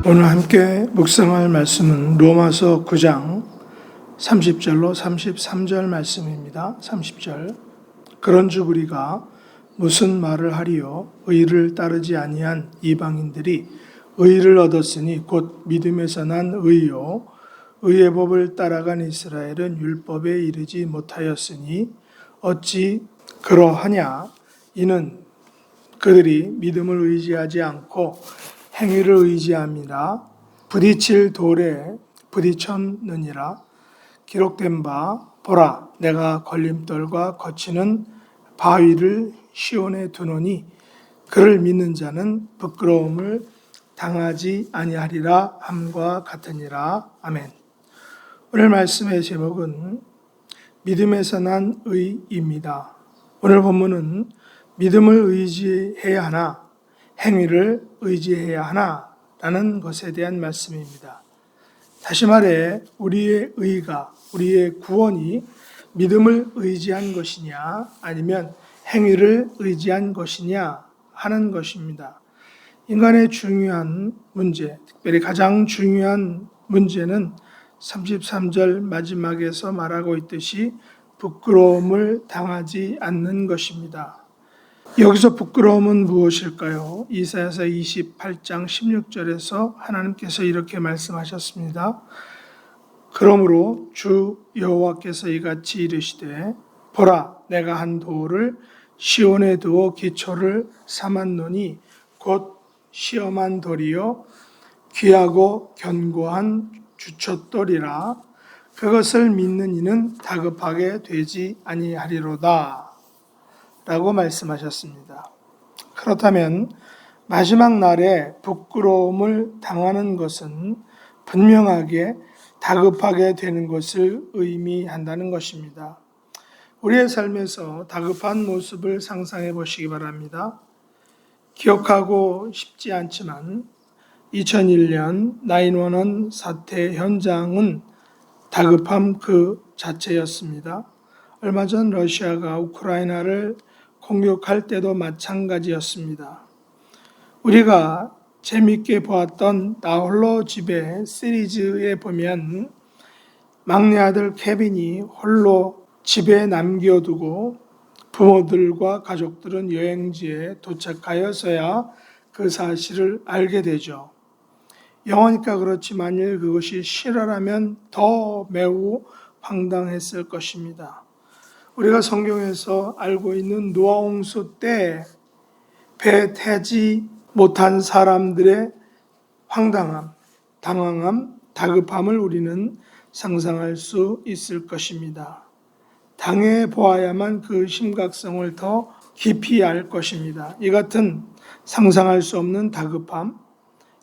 오늘 함께 묵상할 말씀은 로마서 9장 30절로 33절 말씀입니다. 30절. 그런즉 우리가 무슨 말을 하리요? 의를 따르지 아니한 이방인들이 의를 얻었으니 곧 믿음에서 난 의요. 의의 법을 따라간 이스라엘은 율법에 이르지 못하였으니 어찌 그러하냐? 이는 그들이 믿음을 의지하지 않고 행위를 의지함이라. 부딪힐 돌에 부딪혔느니라. 기록된 바 보라, 내가 걸림돌과 거치는 바위를 시온에 두노니 그를 믿는 자는 부끄러움을 당하지 아니하리라 함과 같으니라. 아멘. 오늘 말씀의 제목은 믿음에서 난 의입니다. 오늘 본문은 믿음을 의지해야 하나 행위를 의지해야 하나 라는 것에 대한 말씀입니다. 다시 말해 우리의 의가, 우리의 구원이 믿음을 의지한 것이냐 아니면 행위를 의지한 것이냐 하는 것입니다. 인간의 중요한 문제, 특별히 가장 중요한 문제는 33절 마지막에서 말하고 있듯이 부끄러움을 당하지 않는 것입니다. 여기서 부끄러움은 무엇일까요? 이사야서 28장 16절에서 하나님께서 이렇게 말씀하셨습니다. 그러므로 주 여호와께서 이같이 이르시되 보라, 내가 한 돌을 시온에 두어 기초를 삼았노니 곧 시험한 돌이요 귀하고 견고한 주춧돌이라. 그것을 믿는 이는 다급하게 되지 아니하리로다 라고 말씀하셨습니다. 그렇다면 마지막 날에 부끄러움을 당하는 것은 분명하게 다급하게 되는 것을 의미한다는 것입니다. 우리의 삶에서 다급한 모습을 상상해 보시기 바랍니다. 기억하고 싶지 않지만 2001년 911 사태 현장은 다급함 그 자체였습니다. 얼마 전 러시아가 우크라이나를 공격할 때도 마찬가지였습니다. 우리가 재미있게 보았던 나 홀로 집에 시리즈에 보면 막내 아들 케빈이 홀로 집에 남겨두고 부모들과 가족들은 여행지에 도착하여서야 그 사실을 알게 되죠. 영어니까 그렇지 만일 그것이 실화라면 더 매우 황당했을 것입니다. 우리가 성경에서 알고 있는 노아 홍수 때 배 타지 못한 사람들의 황당함, 당황함, 다급함을 우리는 상상할 수 있을 것입니다. 당해 보아야만 그 심각성을 더 깊이 알 것입니다. 이 같은 상상할 수 없는 다급함,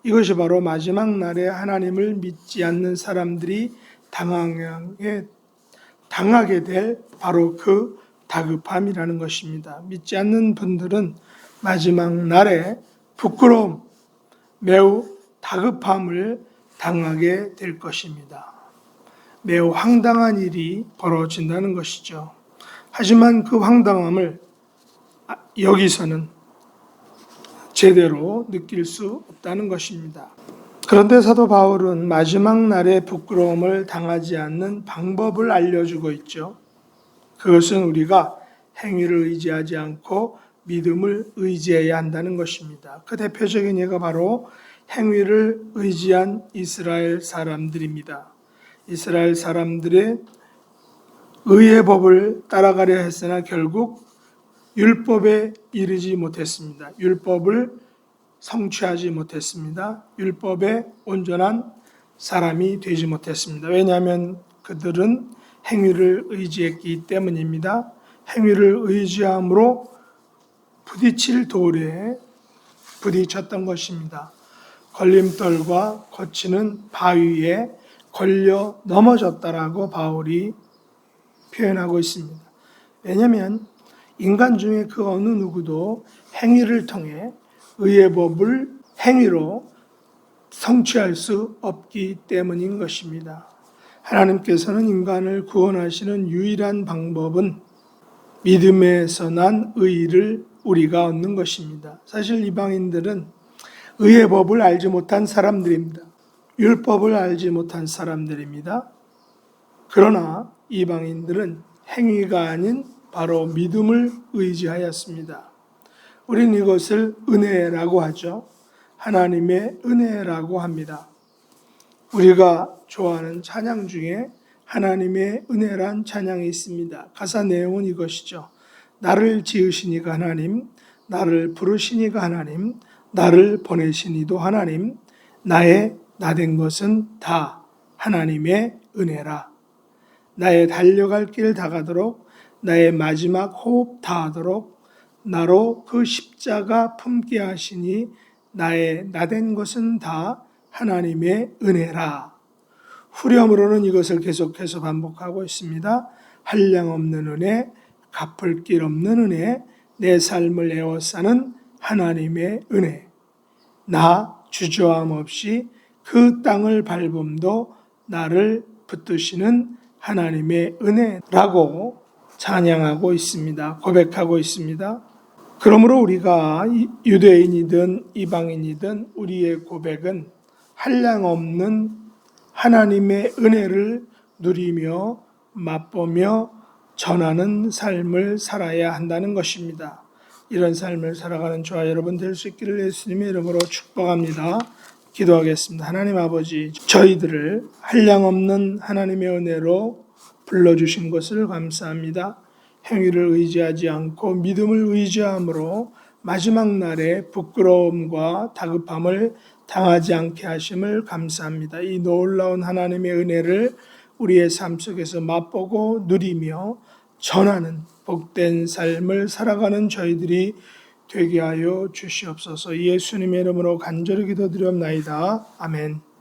이것이 바로 마지막 날에 하나님을 믿지 않는 사람들이 당하게 될 바로 그 다급함이라는 것입니다. 믿지 않는 분들은 마지막 날에 부끄러움, 매우 다급함을 당하게 될 것입니다. 매우 황당한 일이 벌어진다는 것이죠. 하지만 그 황당함을 여기서는 제대로 느낄 수 없다는 것입니다. 그런데 사도 바울은 마지막 날에 부끄러움을 당하지 않는 방법을 알려주고 있죠. 그것은 우리가 행위를 의지하지 않고 믿음을 의지해야 한다는 것입니다. 그 대표적인 예가 바로 행위를 의지한 이스라엘 사람들입니다. 이스라엘 사람들의 의의 법을 따라가려 했으나 결국 율법에 이르지 못했습니다. 율법을 성취하지 못했습니다. 율법에 온전한 사람이 되지 못했습니다. 왜냐하면 그들은 행위를 의지했기 때문입니다. 행위를 의지함으로 부딪힐 돌에 부딪혔던 것입니다. 걸림돌과 거치는 바위에 걸려 넘어졌다라고 바울이 표현하고 있습니다. 왜냐하면 인간 중에 그 어느 누구도 행위를 통해 의의 법을 행위로 성취할 수 없기 때문인 것입니다. 하나님께서는 인간을 구원하시는 유일한 방법은 믿음에서 난 의를 우리가 얻는 것입니다. 사실 이방인들은 의의 법을 알지 못한 사람들입니다. 율법을 알지 못한 사람들입니다. 그러나 이방인들은 행위가 아닌 바로 믿음을 의지하였습니다. 우린 이것을 은혜라고 하죠. 하나님의 은혜라고 합니다. 우리가 좋아하는 찬양 중에 하나님의 은혜란 찬양이 있습니다. 가사 내용은 이것이죠. 나를 지으시니가 하나님, 나를 부르시니가 하나님, 나를 보내시니도 하나님, 나의 나된 것은 다 하나님의 은혜라. 나의 달려갈 길 다가도록, 나의 마지막 호흡 다하도록 나로 그 십자가 품게 하시니 나의 나된 것은 다 하나님의 은혜라. 후렴으로는 이것을 계속해서 반복하고 있습니다. 한량없는 은혜, 갚을 길 없는 은혜, 내 삶을 에워싸는 하나님의 은혜. 나 주저함 없이 그 땅을 밟음도 나를 붙드시는 하나님의 은혜라고 찬양하고 있습니다. 고백하고 있습니다. 그러므로 우리가 유대인이든 이방인이든 우리의 고백은 한량없는 하나님의 은혜를 누리며 맛보며 전하는 삶을 살아야 한다는 것입니다. 이런 삶을 살아가는 저와 여러분 될 수 있기를 예수님의 이름으로 축복합니다. 기도하겠습니다. 하나님 아버지, 저희들을 한량없는 하나님의 은혜로 불러주신 것을 감사합니다. 행위를 의지하지 않고 믿음을 의지함으로 마지막 날에 부끄러움과 다급함을 당하지 않게 하심을 감사합니다. 이 놀라운 하나님의 은혜를 우리의 삶 속에서 맛보고 누리며 전하는 복된 삶을 살아가는 저희들이 되게 하여 주시옵소서. 예수님의 이름으로 간절히 기도드리옵나이다. 아멘.